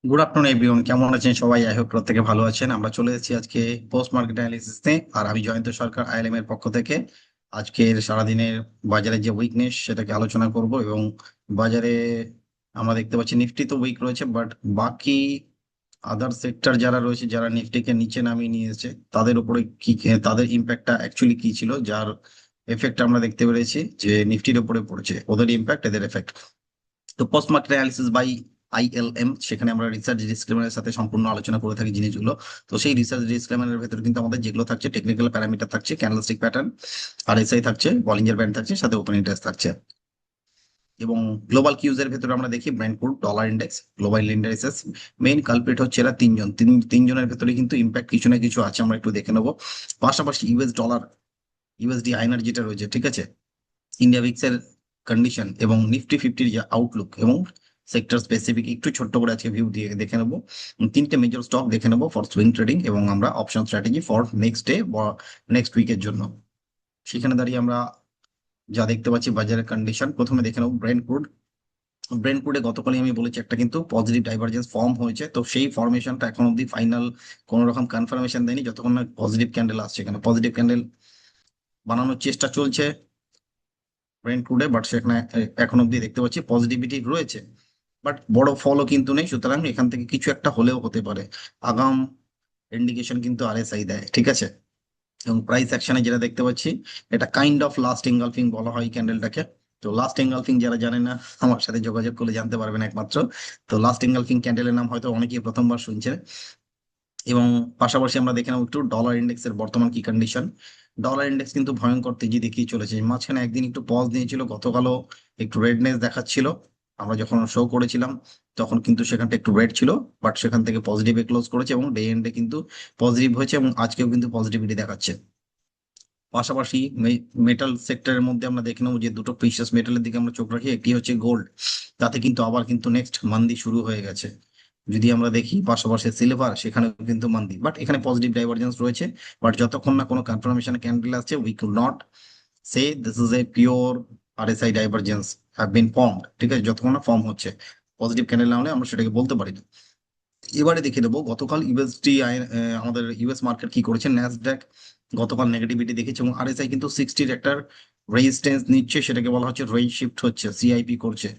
Good afternoon everyone, কেমন আছেন সবাই? আই হোপ প্রত্যেকে ভালো আছেন। আমরা চলে এসেছি আজকে পোস্ট মার্কেট অ্যানালিসিসে, আর আমি জয়ন্ত সরকার আইএলএম এর পক্ষ থেকে আজকের সারাদিনের বাজারের যে উইকনেস সেটাকে আলোচনা করব। এবং বাজারে আমরা দেখতে পাচ্ছি নিফটি তো উইক রয়েছে, বাট বাকি আদার সেক্টর যারা রয়েছে, যারা নিফটিকে নিচে নামিয়ে নিয়েছে, তাদের উপরে কি তাদের ইম্প্যাক্টটা অ্যাকচুয়ালি কি ছিল, যার এফেক্ট আমরা দেখতে পেরেছি যে নিফটির উপরে পড়েছে, ওদের ইম্প্যাক্ট এদের এফেক্ট। তো পোস্ট মার্কেট অ্যানালিসিস বাই আইএলএম, সেখানে আমরা রিসার্চ ডিসক্লেমারের সাথে সম্পূর্ণ আলোচনা করে থাকি জিনিসগুলো। তো সেই রিসার্চ ডিসক্লেমারের ভেতরে কিন্তু আমাদের যেগুলো থাকছে, টেকনিক্যাল প্যারামিটার থাকছে, ক্যান্ডেলস্টিক প্যাটার্ন, আরএসআই থাকছে, বলিঞ্জার ব্যান্ড থাকছে, সাথে ওপেন ইন্টারেস্ট থাকছে। এবং গ্লোবাল কিউজ এর ভেতরে আমরা দেখি brand crude, dollar index, global indexes. Main culprit হচ্ছে এরা তিনজনের ভেতরে কিন্তু ইম্প্যাক্ট কিছু না কিছু আছে, আমরা একটু দেখে নেবো। পাশাপাশি ইউএস ডলার, ইউএসডি আইএনআর যেটা রয়েছে, ঠিক আছে, ইন্ডিয়া ভিক্স এর কন্ডিশন এবং নিফটি ফিফটির যে আউটলুক এবং সেক্টর স্পেসিফিক একটু ছোট্ট করে আজকে ভিউ দিয়ে দেখে নেবো। তিনটে মেজর স্টক দেখে নেবো ফর সুইং ট্রেডিং, এবং আমরা option strategy for next day বা নেক্সট উইকের জন্য। সেখানে দাঁড়িয়ে আমরা যা দেখতে পাচ্ছি বাজারের কন্ডিশন, প্রথমে দেখে নেবো ব্রেন্ট ক্রুড। ব্রেন্ট ক্রুডে গতকালই আমি বলেছি একটা কিন্তু পজিটিভ ডাইভারজেন্স ফর্ম হয়েছে, তো সেই ফরমেশনটা এখন অব্দি ফাইনাল কোনো রকম কনফার্মেশন দেয়নি, যতক্ষণ না পজিটিভ ক্যান্ডেল আসছে। এখানে পজিটিভ ক্যান্ডেল বানানোর চেষ্টা চলছে ব্রেন্ট ক্রুডে, বাট সেখানে এখন অব্দি দেখতে পাচ্ছি পজিটিভিটি রয়েছে, বাট বড় ফলও কিন্তু নেই। সুতরাং এখান থেকে কিছু একটা হলেও হতে পারে, আগাম ইন্ডিকেশন কিন্তু আরএসআই দেয়, ঠিক আছে। এবং প্রাইস অ্যাকশনে যেটা দেখতে পাচ্ছি, এটা কাইন্ড অফ লাস্ট এঙ্গালফিং বলা হয় ক্যান্ডেলটাকে। তো লাস্ট এঙ্গালফিং যারা জানেন না, আমার সাথে যোগাযোগ করলে জানতে পারবেন একমাত্র। তো লাস্ট এঙ্গালফিং ক্যান্ডেলের নাম হয়তো অনেকেই প্রথমবার শুনছে। এবং পাশাপাশি আমরা দেখে নেব একটু ডলার ইন্ডেক্সের বর্তমান কি কন্ডিশন। ডলার ইন্ডেক্স কিন্তু ভয়ঙ্কর তেজি দেখিয়ে চলেছে, মাঝখানে একদিন একটু পজ নিয়েছিল, গতকালও একটু রেডনেস দেখাচ্ছিল। আমরা যখন শো করেছিলাম তখন কিন্তু সেখানটা একটু রেড ছিল, বাট সেখান থেকে পজিটিভে ক্লোজ করেছে এবং ডে এন্ডে কিন্তু পজিটিভ হয়েছে, এবং আজকেও কিন্তু পজিটিভিটি দেখাচ্ছে। পাশাপাশি মেটাল সেক্টরের মধ্যে আমরা দেখে নেবো যে দুটো প্রিশিয়াস মেটালের দিকে আমরা চোখ রাখি, একটি হচ্ছে গোল্ড, তাতে কিন্তু আবার কিন্তু নেক্সট মান্দি শুরু হয়ে গেছে। যদি আমরা দেখি পাশাপাশি সিলভার, সেখানেও কিন্তু মান্দি, বাট এখানে পজিটিভ ডাইভারজেন্স রয়েছে। বাট যতক্ষণ না কোনো কনফার্মেশন ক্যান্ডেল আসছে, we could not say this is a pure RSI divergence have been formed, ঠিক আছে, যতক্ষণ না ফর্ম হচ্ছে পজিটিভ ক্যান্ডেল না হলে আমরা সেটাকে বলতে পারি না। এবারে দেখে দেবো গতকাল ইউএসডি আমাদের ইউএস মার্কেট কি করেছে। ন্যাসড্যাক গতকাল নেগেটিভিটি দেখেছে, এবং আরএসআই কিন্তু 60-র একটা রেজিস্ট্যান্স নিচ্ছে, সেটাকে বলা হচ্ছে রেঞ্জ শিফট হচ্ছে, সিআইপি করছে।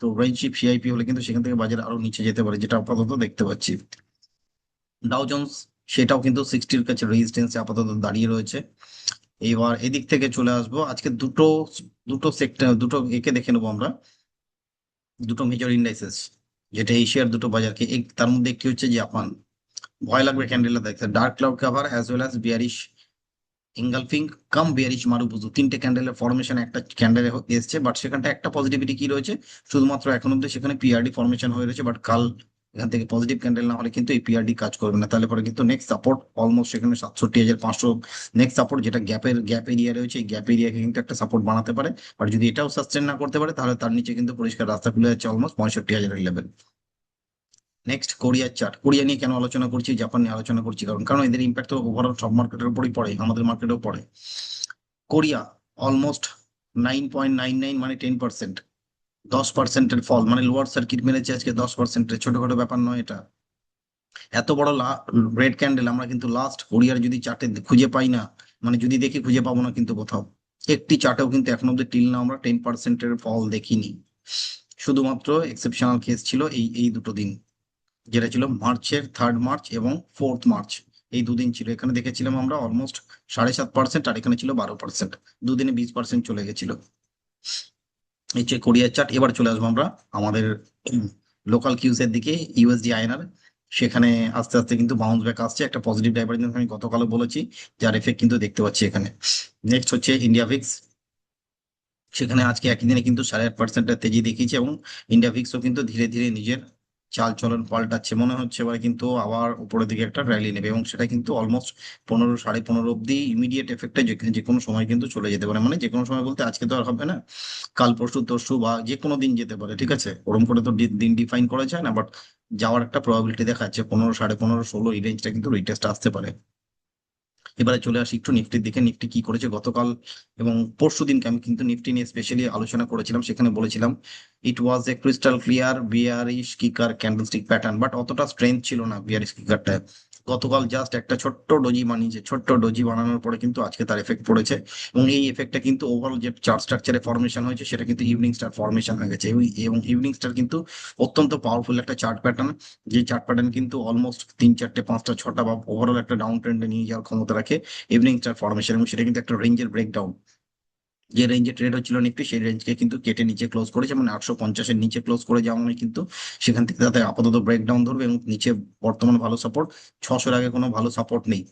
তো রেঞ্জ শিফট সিআইপি হলে কিন্তু সেখান থেকে বাজার আরো নিচে যেতে পারে, যেটা আপাতত দেখতে পাচ্ছি। ডাও জোন্স সেটাও কিন্তু 60-র কাছে রেজিস্ট্যান্সে আপাতত দাঁড়িয়ে রয়েছে। এবার এদিক থেকে চলে আসবো আজকে দুটো দুটো সেক্টর, দুটো একে দেখে নেবো আমরা, দুটো মেজর ইন্ডাইসেস যেটা এশিয়ার দুটো বাজারকে, তার মধ্যে একটি হচ্ছে জাপান। ভয় লাগবে ক্যান্ডেলটা দেখতে, dark cloud cover as well as bearish engulfing cum bearish marubozu, তিনটে ক্যান্ডেলের ফরমেশন একটা ক্যান্ডেলে এসছে, বাট সেখানটা একটা পজিটিভিটি কি রয়েছে, শুধুমাত্র এখন অব্দি সেখানে পিআরডি ফরমেশন হয়ে রয়েছে। বাট কাল এখান থেকে পজিটিভ ক্যান্ডেল না হলে কিন্তু এই পিআরডি কাজ করবে না, তাহলে পরে কিন্তু নেক্সট সাপোর্ট অলমোস্ট সেখানে 67,500 নেক্সট সাপোর্ট, যেটা গ্যাপ এরিয়া রয়েছে, এই গ্যাপ এরিয়াকে কিন্তু একটা সাপোর্ট বানাতে পারে। বাট যদি এটাও সাস্টেন না করতে পারে, তাহলে তার নিচে কিন্তু পরিষ্কার রাস্তা খুলে যাচ্ছে অলমোস্ট 65,000 লেভেল। নেক্সট কোরিয়ার চার্ট। কোরিয়া নিয়ে কেন আলোচনা করছি, জাপান নিয়ে আলোচনা করছি, কারণ কারণ এদের ইম্প্যাক্ট তো ওভারঅল সব মার্কেটের উপরই পড়ে, আমাদের মার্কেটেও পড়ে। কোরিয়া অলমোস্ট 9.99 মানে 10%, 10%-এর ফল, মানে লোয়ার সার্কিট মেরেছে আজকে 10%-এর, ছোটখাটো ব্যাপার নয় এটা। এত বড় রেড ক্যান্ডেল আমরা কিন্তু লাস্ট কোরিয়ার যদি চার্টে খুঁজে পাই না, মানে যদি দেখি খুঁজে পাবো না কিন্তু কোথাও, একটি চার্টেও কিন্তু এখন অব্দি টিল না আমরা 10%-এর ফল দেখিনি। শুধুমাত্র এক্সেপশনাল কেস ছিল এই এই দুটো দিন, যেটা ছিল মার্চের 3rd মার্চ এবং 4th মার্চ। এই দুদিন ছিল, এখানে দেখেছিলাম আমরা অলমোস্ট 7.5%, আর এখানে ছিল 12%, দুদিনে 20% চলে গেছিল। এই যে কোরিয়ার চার্ট। এবার চলে আসবো আমরা আমাদের লোকাল কিউজ এর দিকে, ইউএসডি আইএনআর। সেখানে আস্তে আস্তে কিন্তু বাউন্স ব্যাক আসছে, একটা পজিটিভ ডাইভারজেন্স আমি গতকালও বলেছি, যার এফেক্ট কিন্তু দেখতে পাচ্ছি এখানে। নেক্সট হচ্ছে ইন্ডিয়া ভিক্স, সেখানে আজকে একই দিনে কিন্তু 8.5%-এর তেজি দেখিয়েছে, এবং ইন্ডিয়া ভিক্সও কিন্তু ধীরে ধীরে নিজের চাল চলন পাল্টাচ্ছে, মনে হচ্ছে এবার কিন্তু আবার উপরের দিকে একটা র্যালি নেবে, এবং সেটা কিন্তু অলমোস্ট 15, 15.5 অব্দি ইমিডিয়েট এফেক্টে যে কোনো সময় কিন্তু চলে যেতে পারে। মানে যে কোনো সময় বলতে আজকে তো আর হবে না, কাল পরশু তরশু বা যে কোনো দিন যেতে পারে, ঠিক আছে, ওরকম করে তো দিন ডিফাইন করা যায় না, বাট যাওয়ার একটা প্রবাবিলিটি দেখাচ্ছে 15, 15.5, 16 এই রেঞ্জটা কিন্তু রিটেস্ট আসতে পারে। এবারে চলে আসি একটু নিফটির দিকে। নিফটি কি করেছে গতকাল এবং পরশু দিনকে আমি কিন্তু নিফটি নিয়ে স্পেশালি আলোচনা করেছিলাম, সেখানে বলেছিলাম it was a crystal clear bearish kicker candlestick pattern, but অতটা স্ট্রেংথ ছিল না বিয়ারিশ কিকারটা। গতকাল জাস্ট একটা ছোট্ট ডোজি বানিয়েছে, ছোট্ট ডোজি বানানোর পরে কিন্তু আজকে তার এফেক্ট পড়েছে, এবং এই এফেক্টটা কিন্তু ওভারঅল যে চার্ট স্ট্রাকচারে ফরমেশন হয়েছে সেটা কিন্তু ইভিনিং স্টার ফরমেশন হয়ে গেছে, এবং ইভিনিং স্টার কিন্তু অত্যন্ত পাওয়ারফুল একটা চার্ট প্যাটার্ন, যে চার্ট প্যাটার্ন কিন্তু অলমোস্ট 3 4 5 6টা বা ওভারঅল একটা ডাউন ট্রেন্ডে নিয়ে যাওয়ার ক্ষমতা রাখে ইভিনিং স্টার ফরমেশন, এবং সেটা কিন্তু একটা রেঞ্জের ব্রেকডাউন। যে রেঞ্জে ট্রেড হচ্ছিল নিফটি সেই রেঞ্জকে কিন্তু কেটে নিচে ক্লোজ করেছে, মানে 850-এর নিচে ক্লোজ করে যাওয়া মানে কিন্তু সেখান থেকে তাদের আপাতত ব্রেকডাউন ধরবে, এবং নিচে বর্তমান ভালো সাপোর্ট 600-এর আগে কোনো ভালো সাপোর্ট নেই।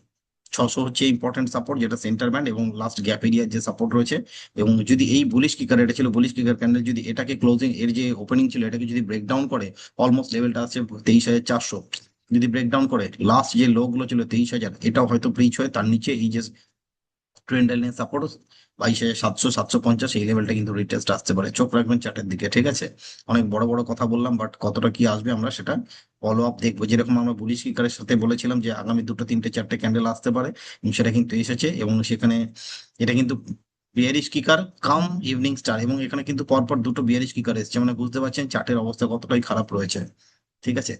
600 হচ্ছে ইম্পর্টেন্ট সাপোর্ট, যেটা সেন্টার ব্যান্ড এবং লাস্ট গ্যাপ এরিয়ার যে সাপোর্ট রয়েছে। এবং যদি এই বুলিশ কিকার, এটা ছিল বুলিশ কিকার ক্যান্ডেল, যদি এটাকে ক্লোজিং এর যে ওপেনিং ছিল এটাকে যদি ব্রেকডাউন করে, অলমোস্ট লেভেলটা আছে 23,400, যদি ব্রেকডাউন করে লাস্ট যে লো গুলো ছিল 23,000, এটাও হয়তো ব্রিচ হয়ে তার নিচে এই যে ট্রেন্ড লাইনের সাপোর্ট 22,700 750, এই লেভেলটা কিন্তু রিটেস্ট আসতে পারে। চোখ রাখবেন চার্টের দিকে, ঠিক আছে? অনেক বড় বড় কথা বললাম, বাট কতটা কি আসবে আমরা সেটা ফলো আপ দেখবো। যেরকম আমরা বুলিশ কিকারের সাথে বলেছিলাম যে আগামী 2 3 4 ক্যান্ডেল আসতে পারে, এবং সেটা কিন্তু এসেছে, এবং সেখানে এটা কিন্তু বিয়ারিশ কিকার কাম ইভিনিং স্টার, এবং এখানে কিন্তু পরপর দুটো বিয়ারিশ কিকার এসেছে, মানে বুঝতে পারছেন চার্টের অবস্থা কতটাই খারাপ রয়েছে, ঠিক আছে?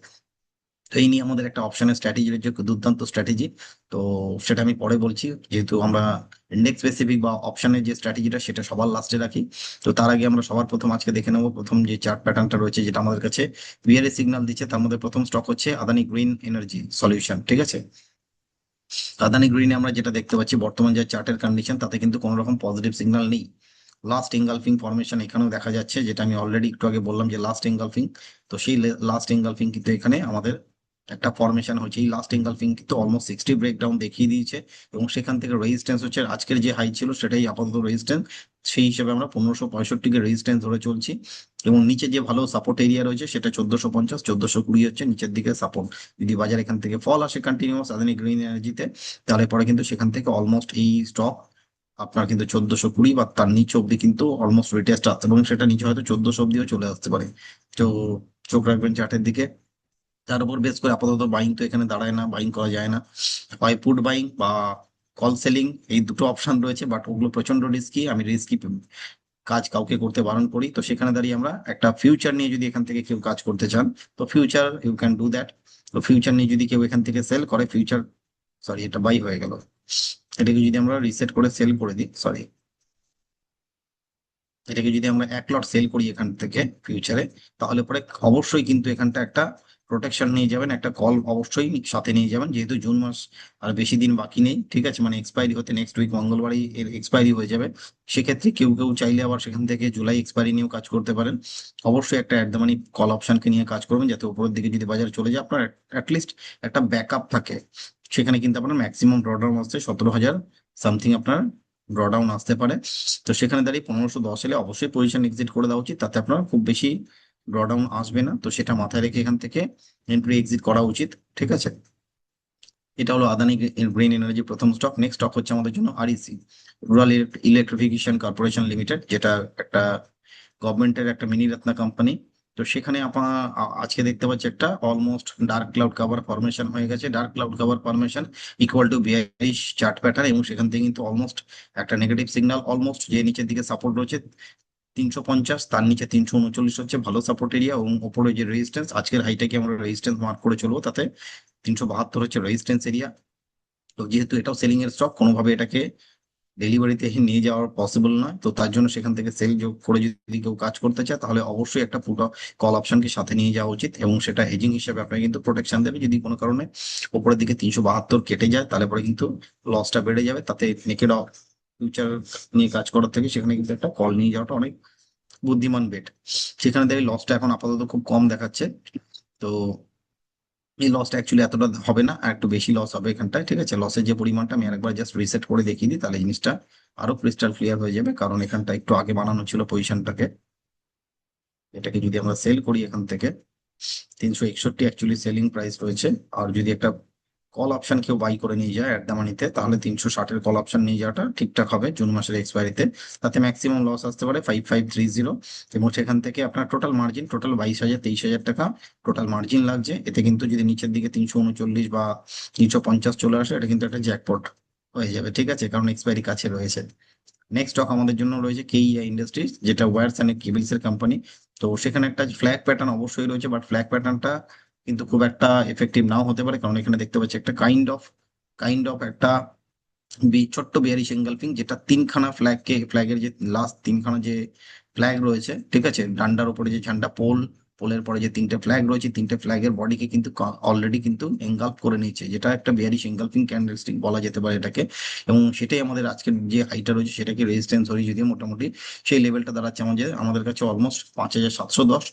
তো এই নিয়ে আমাদের একটা অপশনের স্ট্র্যাটেজি রয়েছে, দুর্দান্ত স্ট্র্যাটেজি। তো সেটা আমি পরে বলছি, যেহেতু আমরা ইন্ডেক্স স্পেসিফিক বা অপশনের যে স্ট্র্যাটেজিটা সেটা সবার লাস্টে রাখি। তো তার আগে আমরা সবার প্রথম আজকে দেখে নেবো প্রথম যে চার্ট প্যাটার্নটা রয়েছে, যেটা আমাদের কাছে বিয়ারে সিগন্যাল দিচ্ছে। তার মধ্যে প্রথম স্টক হচ্ছে আদানি গ্রিন এনার্জি সলিউশন, ঠিক আছে? আদানি গ্রিনে আমরা যেটা দেখতে পাচ্ছি বর্তমান যে চার্টের কন্ডিশন, তাতে কিন্তু কোনো রকম পজিটিভ সিগন্যাল নেই। লাস্ট এঙ্গালফিং ফরমেশন এখানেও দেখা যাচ্ছে, যেটা আমি অলরেডি একটু আগে বললাম যে লাস্ট এঙ্গালফিং। তো সেই লাস্ট এঙ্গালফিং কিন্তু এখানে আমাদের একটা ফরমেশন হচ্ছে, এই লাস্ট এঙ্গালফিং কিন্তু অলমোস্ট 60 ব্রেকডাউন দেখিয়ে দিয়েছে, এবং সেখান থেকে রেজিস্ট্যান্স হচ্ছে আজকের যে হাই ছিল সেটাই আপাতত রেজিস্ট্যান্স। সেই হিসেবে আমরা 1565-কে রেজিস্ট্যান্স ধরে চলছি, এবং নিচে যে ভালো সাপোর্ট এরিয়া রয়েছে সেটা 1450 1420 হচ্ছে নিচের দিকে সাপোর্ট। যদি বাজার এখান থেকে ফল আসে কন্টিনিউয়াস আদানি গ্রিন এনার্জিতে, তাহলে পরে কিন্তু সেখান থেকে অলমোস্ট এই স্টক আপনার কিন্তু 1420 বা তার নিচে অব্দি কিন্তু অলমোস্ট রিটেস্ট আসতে, এবং সেটা নিচে হয়তো 1400 অব্দিও চলে আসতে পারে। তো চোখ রাখবেন চার্টের দিকে। তার উপর বেস করে আপাতত বাইং তো এখানে দাঁড়ায় না, বাইং করা যায় না। হয় পুট বাইং বা কল সেলিং, এই দুটো অপশন রয়েছে, বাট ওগুলো প্রচন্ড রিস্কি, আমি রিস্কি কাজ কাউকে করতে বারণ করি। তো সেখানে দাঁড়িয়ে আমরা একটা ফিউচার নিয়ে যদি এখান থেকে কেউ কাজ করতে চান, তো future you can do that. তো ফিউচার নিয়ে যদি কেউ এখান থেকে সেল করে ফিউচার, সরি এটা বাই হয়ে গেল, এটাকে যদি আমরা রিসেট করে সেল করে দিই, সরি এটাকে যদি আমরা 1 লট সেল করি এখান থেকে ফিউচারে, তাহলে পরে অবশ্যই কিন্তু এখানটা একটা প্রোটেকশন নিয়ে যাবেন, একটা কল অবশ্যই সাথে নিয়ে যাবেন, যেহেতু জুন মাস আর বেশি দিন বাকি নেই, ঠিক আছে? মানে এক্সপায়ারি হতে নেক্সট উইক মঙ্গলবারই এর এক্সপায়ারি হয়ে যাবে। সেক্ষেত্রে কেউ কেউ চাইলে আবার সেখান থেকে জুলাই এক্সপায়ারি নিয়েও কাজ করতে পারেন। অবশ্যই একটা অ্যাট দ্য মানি কল অপশনকে নিয়ে কাজ করবেন, যাতে উপরের দিকে যদি বাজার চলে যায় আপনার অ্যাটলিস্ট একটা ব্যাকআপ থাকে। সেখানে কিন্তু আপনার ম্যাক্সিমাম ড্রডাউন আসছে 17,000 সামথিং আপনার ড্রডাউন আসতে পারে। তো সেখানে দাঁড়িয়ে 1510 এলে অবশ্যই পজিশন এক্সিট করে দেওয়া উচিত, তাতে আপনার খুব বেশি ড্রডাউন আসবে না। তো সেটা মাথায় রেখে এখান থেকে এন্ট্রি এক্সিট করা উচিত, ঠিক আছে? এটা হলো আদানি গ্রিন এনার্জি প্রথম স্টক। নেক্সট স্টক হচ্ছে আমাদের জন্য REC, rural electrification corporation limited, যেটা একটা গভর্নমেন্টের একটা মিনি রত্না কোম্পানি। তো সেখানে আপনার আজকে দেখতে পাচ্ছি একটা almost dark cloud cover formation হয়ে গেছে। Dark cloud cover formation equal to bearish chart pattern, এবং সেখান থেকে কিন্তু অলমোস্ট একটা নেগেটিভ সিগন্যাল, অলমোস্ট যে নিচের দিকে সাপোর্ট রয়েছে 350, তার নিচে 339 হচ্ছে ভালো সাপোর্ট এরিয়া, এবং ওপরে যে রেজিস্ট্যান্স আজকের হাইটাকে আমরা রেজিস্ট্যান্স মার্ক করে চলবো, তাতে 372 হচ্ছে রেজিস্ট্যান্স এরিয়া। তো যেহেতু এটাও সেলিং এর স্টক, কোনোভাবে এটাকে ডেলিভারিতে নিয়ে যাওয়ার পসিবল নয়, তো তার জন্য সেখান থেকে সেল যোগ করে যদি কেউ কাজ করতে চায়, তাহলে অবশ্যই একটা পুট কল অপশনকে সাথে নিয়ে যাওয়া উচিত, এবং সেটা হেজিং হিসেবে আপনাকে কিন্তু প্রোটেকশন দেবে। যদি কোনো কারণে উপরের দিকে 372 কেটে যায়, তাহলে পরে কিন্তু লসটা বেড়ে যাবে। তাতে নেকেড ফিউচার নিয়ে কাজ করার থেকে সেখানে কিন্তু একটা কল নিয়ে যাওয়াটা অনেক বুদ্ধিমান বেট। সেখানে দেখি লসটা এখন আপাতত খুব কম দেখাচ্ছে। তো এই লসটা অ্যাকচুয়ালি এতটা হবে না, আর একটু বেশি লস হবে এখানটায়, ঠিক আছে? লসের যে পরিমাণটা আমি আরেকবার জাস্ট রিসেট করে দেখিয়ে দিই, তাহলে জিনিসটা আরো ক্রিস্টাল ক্লিয়ার হয়ে যাবে, কারণ এখানটা একটু আগে বানানো ছিল পজিশনটাকে। এটাকে যদি আমরা সেল করি এখান থেকে 361 অ্যাকচুয়ালি সেলিং প্রাইস রয়েছে, আর যদি একটা কল অপশন কেউ বাই করে নিয়ে যায় অ্যাট দ্য মানিতে, তাহলে 360-এর কল অপশন নিয়ে যাওয়াটা ঠিকঠাক হবে জুন মাসের এক্সপায়ারিতে। তাতে ম্যাক্সিমাম লস আসতে পারে 5530, এবং সেখান থেকে আপনার টোটাল মার্জিন টোটাল 22,000 23,000 টাকা টোটাল মার্জিন লাগছে। এতে কিন্তু যদি নিচের দিকে 339 বা 350 চলে আসে, এটা কিন্তু একটা জ্যাকপট হয়ে যাবে, ঠিক আছে, কারণ এক্সপায়ারি কাছে রয়েছে। নেক্সট স্টক আমাদের জন্য রয়েছে কেইআই ইন্ডাস্ট্রিজ, যেটা ওয়্যারস অ্যান্ড কেবলস এর কোম্পানি। তো সেখানে একটা ফ্ল্যাগ প্যাটার্ন অবশ্যই রয়েছে, বাট ফ্ল্যাগ প্যাটার্নটা কিন্তু খুব একটা এফেক্টিভ নাও হতে পারে, কারণ এখানে দেখতে পাচ্ছি একটা কাইন্ড অফ একটা ছোট্ট বিয়ারিশ এঙ্গালফিং, যেটা তিনখানা ফ্ল্যাগের যে লাস্ট তিনখানা যে ফ্ল্যাগ রয়েছে, ঠিক আছে, ডান্ডার উপরে যে ঝান্ডা পোলের পরে যে তিনটে ফ্ল্যাগ রয়েছে, তিনটে ফ্ল্যাগের বডিকে কিন্তু অলরেডি কিন্তু এঙ্গালফ করে নিয়েছে, যেটা একটা বিয়ারিশ এঙ্গালফিং ক্যান্ডেলস্টিক বলা যেতে পারে এটাকে। এবং সেটাই আমাদের আজকের যে হাইটা রয়েছে সেটাকে রেজিস্ট্যান্স হয়ে যদিও মোটামুটি সেই লেভেলটা দাঁড়াচ্ছে আমাদের কাছে অলমোস্ট 5,710।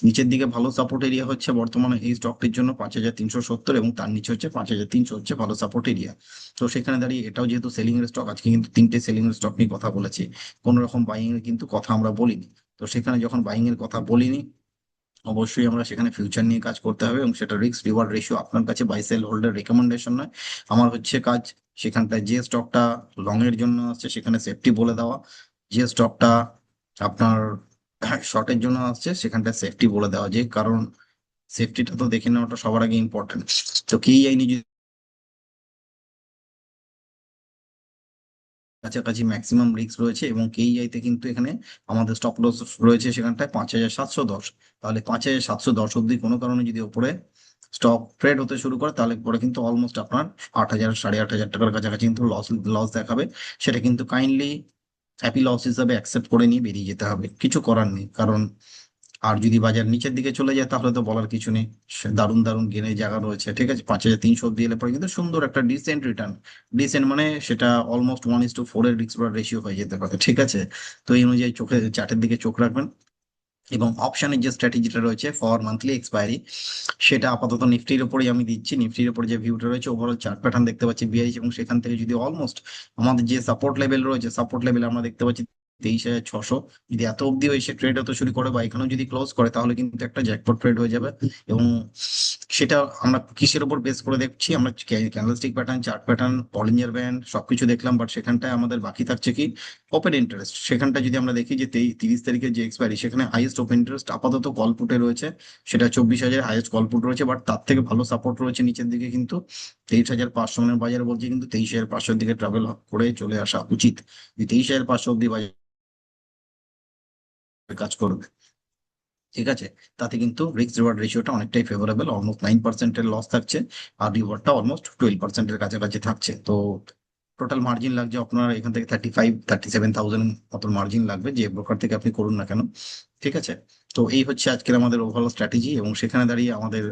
নিচের দিকে ভালো সাপোর্ট এরিয়া হচ্ছে বর্তমানে এই স্টকটির জন্য 5,370, এবং তার নিচে হচ্ছে 5,300 হচ্ছে ভালো সাপোর্ট এরিয়া। তো সেখানে দাঁড়িয়ে এটাও যেহেতু সেলিং এর স্টক, আজকে কিন্তু তিনটে সেলিং এর স্টক নিয়ে কথা বলেছি, কোনো রকম বাইং এর কিন্তু কথা আমরা বলিনি। তো সেখানে যখন বাইং এর কথা বলিনি, অবশ্যই আমরা সেখানে ফিউচার নিয়ে কাজ করতে হবে, এবং সেটা রিস্ক রিওয়ার্ড রেশিও আপনার কাছে বাই সেল হোল্ডার রেকমেন্ডেশন নয়। আমার হচ্ছে কাজ সেখানটায় যে স্টকটা লং এর জন্য আসছে সেখানে সেফটি বলে দেওয়া, যে স্টকটা আপনার শর্টের জন্য আসছে সেখানটায় সেফটি বলে দেওয়া, যে কারণ সেফটিটা তো দেখে নেওয়াটা সবার আগে ইম্পর্টেন্ট। তো কেই আইনি কাছাকাছি ম্যাক্সিমাম রিস্ক রয়েছে, এবং কেইআই তে কিন্তু এখানে আমাদের স্টপ লস রয়েছে সেখানটায় 5,710। তাহলে 5,710 অব্দি কোনো কারণে যদি ওপরে স্টক ট্রেড হতে শুরু করে, তাহলে পরে কিন্তু অলমোস্ট আপনার 8,000 8,500 টাকার কাছাকাছি কিন্তু লস লস দেখাবে। সেটা কিন্তু কাইন্ডলি হ্যাপি লস হিসাবে অ্যাকসেপ্ট করে নিয়ে বেরিয়ে যেতে হবে, কিছু করার নেই। কারণ আর যদি বাজার নিচের দিকে চলে যায় তাহলে তো বলার কিছু নেই, দারুণ দারুণ গেনের জায়গা রয়েছে, ঠিক আছে, 5,300 অব্দি এলে পরে কিন্তু সুন্দর একটা ডিসেন্ট রিটার্ন। ডিসেন্ট মানে সেটা অলমোস্ট 1:4 এর রিস্ক রেশিও হয়ে যেতে পারে, ঠিক আছে। তো এই অনুযায়ী চোখে চার্টের দিকে চোখ রাখবেন। এবং অপশনের যে স্ট্র্যাটেজিটা রয়েছে ফর মান্থলি এক্সপায়ারি, সেটা আপাতত নিফটির উপরেই আমি দিচ্ছি। নিফটির উপরে যে ভিউটা রয়েছে, ওভারঅল চার্ট প্যাটার্ন দেখতে পাচ্ছি বিয়ারিশ, এবং সেখান থেকে যদি অলমোস্ট আমাদের যে সাপোর্ট লেভেল রয়েছে, সাপোর্ট লেভেল আমরা দেখতে পাচ্ছি 23,600। যদি এত অব্দিও এসে ট্রেড হতে শুরু করে বা এখানেও যদি ক্লোজ করে, তাহলে কিন্তু একটা জ্যাকপট ট্রেড হয়ে যাবে। এবং সেটা আমরা কিসের উপর বেস করে দেখছি, আমরা candlestick pattern, chart pattern, Bollinger band সবকিছু দেখলাম, বাট সেখানটায় আমাদের বাকি থাকছে কি ওপেন ইন্টারেস্ট। সেখানটা যদি আমরা দেখি যে 30 তারিখের যে এক্সপায়ারি, সেখানে হাইয়েস্ট ওপেন ইন্টারেস্ট আপাতত কল পুটে রয়েছে, সেটা 24,000 হাইয়েস্ট কল পুট রয়েছে, বাট তার থেকে ভালো সাপোর্ট রয়েছে নিচের দিকে কিন্তু 23,500। মানে বাজার বলছে কিন্তু 23,500 দিকে ট্রাভেল করে চলে আসা উচিত, যে 23,500 অব্দি বাজার কাজ করবে, ঠিক আছে। তাতে কিন্তু রিস্ক রিওয়ার্ড রেশিওটা অনেকটাই ফেভারেবল, অলমোস্ট 9%-এর লস থাকছে, আর রিওয়ার্ডটা অলমোস্ট 12%-এর কাছাকাছি থাকছে। তো টোটাল মার্জিন লাগছে আপনার এখান থেকে 37,000 মতো মার্জিন লাগবে, যে ব্রোকার থেকে আপনি করুন না কেন, ঠিক আছে। তো এই হচ্ছে আজকের আমাদের ওভারঅল স্ট্র্যাটেজি, এবং সেখানে দাঁড়িয়ে আমাদের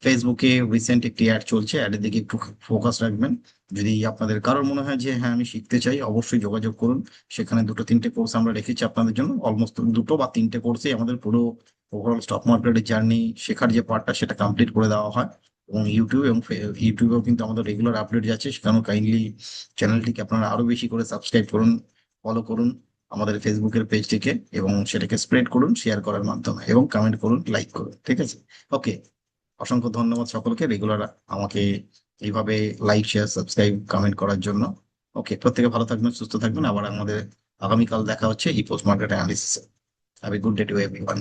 ফেসবুকে রিসেন্ট একটি অ্যাড চলছে, অ্যাডের দিকে একটু ফোকাস রাখবেন। যদি আপনাদের কারোর মনে হয় যে হ্যাঁ আমি শিখতে চাই, অবশ্যই যোগাযোগ করুন। সেখানে 2-3টে কোর্স আমরা রেখেছি আপনাদের জন্য, অলমোস্ট 2 বা 3টে কোর্সে আমাদের পুরো ওভারঅল স্টক মার্কেটের জার্নি শেখার যে পার্টটা সেটা কমপ্লিট করে দেওয়া হয়। এবং ইউটিউবেও কিন্তু আমাদের রেগুলার আপডেট যাচ্ছে, সেখানেও কাইন্ডলি চ্যানেলটিকে আপনারা আরো বেশি করে সাবস্ক্রাইব করুন, ফলো করুন আমাদের ফেসবুকের পেজটিকে, এবং সেটাকে স্প্রেড করুন শেয়ার করার মাধ্যমে, এবং কমেন্ট করুন, লাইক করুন, ঠিক আছে। ওকে, অসংখ্য ধন্যবাদ সকলকে রেগুলার আমাকে এইভাবে লাইক, শেয়ার, সাবস্ক্রাইব, কমেন্ট করার জন্য। ওকে, প্রত্যেকে ভালো থাকবেন, সুস্থ থাকবেন। আবার আমাদের আগামীকাল দেখা হচ্ছে এই পোস্ট মার্কেট অ্যানালিসিসে। Have a good day to everyone.